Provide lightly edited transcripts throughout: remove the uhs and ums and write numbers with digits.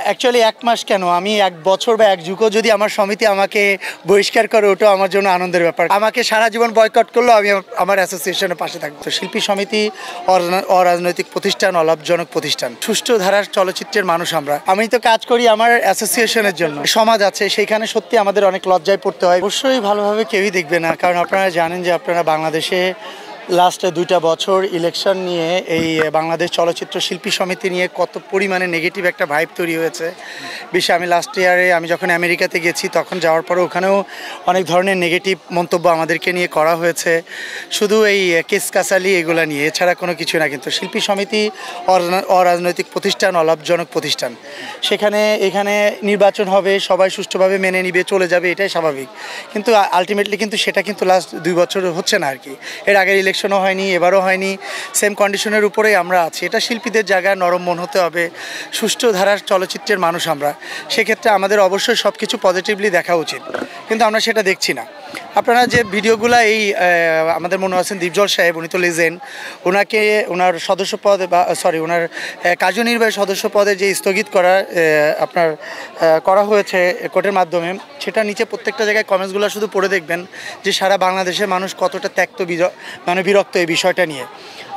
Actually ১ মাস কেন, আমি ১ বছর বা ১ যুগও যদি আমার সমিতি আমাকে বহিষ্কার করে, ওটাও আমার জন্য আনন্দের ব্যাপার। আমাকে সারা জীবন বয়কট করলেও আমি আমার অ্যাসোসিয়েশনের পাশে থাকবো। তো শিল্পী সমিতি অরাজনৈতিক প্রতিষ্ঠান, অলাভজনক প্রতিষ্ঠান, সুষ্ঠু ধারার চলচ্চিত্রের মানুষ আমি তো কাজ করি আমার অ্যাসোসিয়েশনের জন্য। সমাজ আছে, সেইখানে সত্যি আমাদের অনেক লজ্জায় পড়তে হয়। অবশ্যই ভালোভাবে কেউই দেখবে না, কারণ আপনারা জানেন যে আপনারা বাংলাদেশে লাস্ট ২টা বছর ইলেকশন নিয়ে এই বাংলাদেশ চলচ্চিত্র শিল্পী সমিতি নিয়ে কত পরিমাণে নেগেটিভ একটা ভাইব তৈরি হয়েছে। বিশেষ আমি লাস্ট ইয়ারে আমি যখন আমেরিকাতে গেছি, তখন যাওয়ার পরে ওখানেও অনেক ধরনের নেগেটিভ মন্তব্য আমাদেরকে নিয়ে করা হয়েছে, শুধু এই কেস কাসালি এগুলো নিয়ে, এছাড়া কোনো কিছু না। কিন্তু শিল্পী সমিতি অরাজনৈতিক প্রতিষ্ঠান, অলাভজনক প্রতিষ্ঠান, এখানে নির্বাচন হবে, সবাই সুষ্ঠুভাবে মেনে নিবে, চলে যাবে, এটাই স্বাভাবিক। কিন্তু আলটিমেটলি কিন্তু সেটা কিন্তু লাস্ট ২ বছর হচ্ছে না আর কি। এর আগের ইলেকশনও হয়নি, এবারও হয়নি, সেম কন্ডিশনের উপরেই আমরা আছি। এটা শিল্পীদের জায়গায় নরম মন হতে হবে, সুষ্ঠু ধারার চলচ্চিত্রের মানুষ আমরা, সেক্ষেত্রে আমাদের অবশ্যই সব কিছু পজিটিভলি দেখা উচিত, কিন্তু আমরা সেটা দেখছি না। আপনারা যে ভিডিওগুলো এই আমাদের মনে আছেন দীপজল সাহেব, উনি তো লেজেন্ড, ওনাকে ওনার সদস্য পদ বা ওনার কার্যনির্বাহী সদস্য পদে যে স্থগিত করা হয়েছে কোর্টের মাধ্যমে, সেটা নিচে প্রত্যেকটা জায়গায় কমেন্টসগুলো শুধু পড়ে দেখবেন যে সারা বাংলাদেশের মানুষ কতটা বিরক্ত এই বিষয়টা নিয়ে।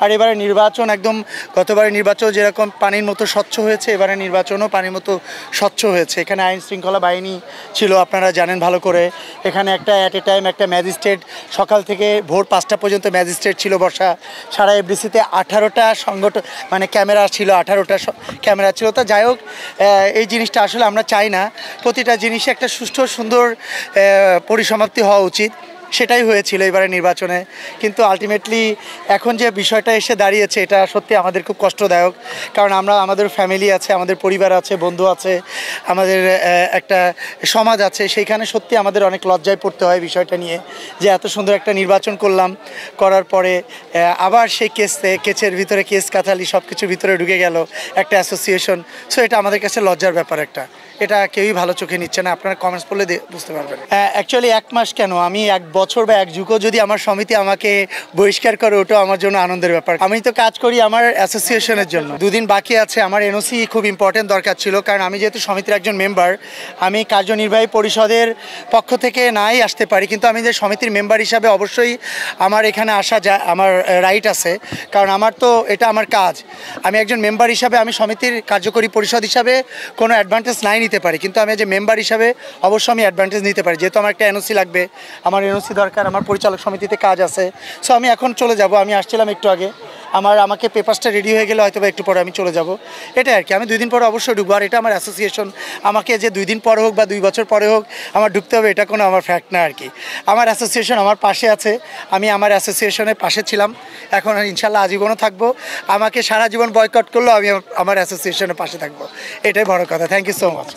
আর এবারে নির্বাচন একদম, গতবারে নির্বাচন যেরকম পানির মতো স্বচ্ছ হয়েছে, এবারে নির্বাচনও পানির মতো স্বচ্ছ হয়েছে। এখানে আইন শৃঙ্খলা বাহিনী ছিল, আপনারা জানেন ভালো করে। এখানে অ্যাট এ টাইম একটা ম্যাজিস্ট্রেট, সকাল থেকে ভোর ৫টা পর্যন্ত ম্যাজিস্ট্রেট ছিল বসা। সারা এফডিসিতে 18টা ক্যামেরা ছিল, 18টা ক্যামেরা ছিল। তা যাই হোক, এই জিনিসটা আসলে আমরা চাই না। প্রতিটা জিনিসে একটা সুষ্ঠু সুন্দর পরিসমাপ্তি হওয়া উচিত, সেটাই হয়েছিল এবারে নির্বাচনে। কিন্তু আলটিমেটলি এখন যে বিষয়টা এসে দাঁড়িয়েছে, এটা সত্যি আমাদের খুব কষ্টদায়ক, কারণ আমাদের ফ্যামিলি আছে, আমাদের পরিবার আছে, বন্ধু আছে, আমাদের একটা সমাজ আছে, সেইখানে সত্যি আমাদের অনেক লজ্জায় পড়তে হয় বিষয়টা নিয়ে, যে এত সুন্দর একটা নির্বাচন করার পরে আবার সেই কেসের ভিতরে কেস কাথালি সব কিছুর ভিতরে ঢুকে গেল একটা অ্যাসোসিয়েশন। সো এটা আমাদের কাছে লজ্জার ব্যাপার একটা, এটা কেউই ভালো চোখে নিচ্ছে না। আপনারা কমেন্টস পড়লে বুঝতে পারবেন। অ্যাকচুয়ালি ১ মাস কেন, আমি ১ বছর বা ১ যুগও যদি আমার সমিতি আমাকে বহিষ্কার করে, ওটাও আমার জন্য আনন্দের ব্যাপার। আমি তো কাজ করি আমার অ্যাসোসিয়েশনের জন্য। 2 দিন বাকি আছে, আমার এনওসি খুব ইম্পর্টেন্ট দরকার ছিল, কারণ আমি যেহেতু সমিতির একজন মেম্বার, আমি কার্যনির্বাহী পরিষদের পক্ষ থেকে নাই আসতে পারি, কিন্তু আমি যে সমিতির মেম্বার হিসাবে অবশ্যই আমার এখানে আসা যায়, আমার রাইট আছে, কারণ এটা আমার কাজ। আমি একজন মেম্বার হিসাবে, আমি সমিতির কার্যকরী পরিষদ হিসাবে কোনো অ্যাডভান্টেজ নাই নিতে পারি, কিন্তু আমি যে মেম্বার হিসাবে অবশ্যই আমি অ্যাডভান্টেজ নিতে পারি, যেহেতু আমার একটা এনওসি লাগবে, আমার এনওসি দরকার, আমার পরিচালক সমিতিতে কাজ আছে। সো আমি এখন চলে যাব, আমি আসছিলাম একটু আগে, আমাকে পেপারসটা রেডি হয়ে গেলে হয়তো একটু পরে আমি চলে যাব, এটাই আর কি। আমি 2 দিন পরে অবশ্যই ঢুকবো, আর এটা আমার অ্যাসোসিয়েশন, আমাকে যে 2 দিন পরে হোক বা 2 বছর পরে হোক আমার ঢুকতে হবে, এটা কোনো আমার ফ্যাক্ট না আর কি। আমার অ্যাসোসিয়েশন আমার পাশে আছে, আমি আমার অ্যাসোসিয়েশনের পাশে ছিলাম, এখন ইনশাল্লাহ আজীবনও থাকবো। আমাকে সারা জীবন বয়কট করলেও আমি আমার অ্যাসোসিয়েশনের পাশে থাকবো, এটাই বড় কথা। Thank you so much.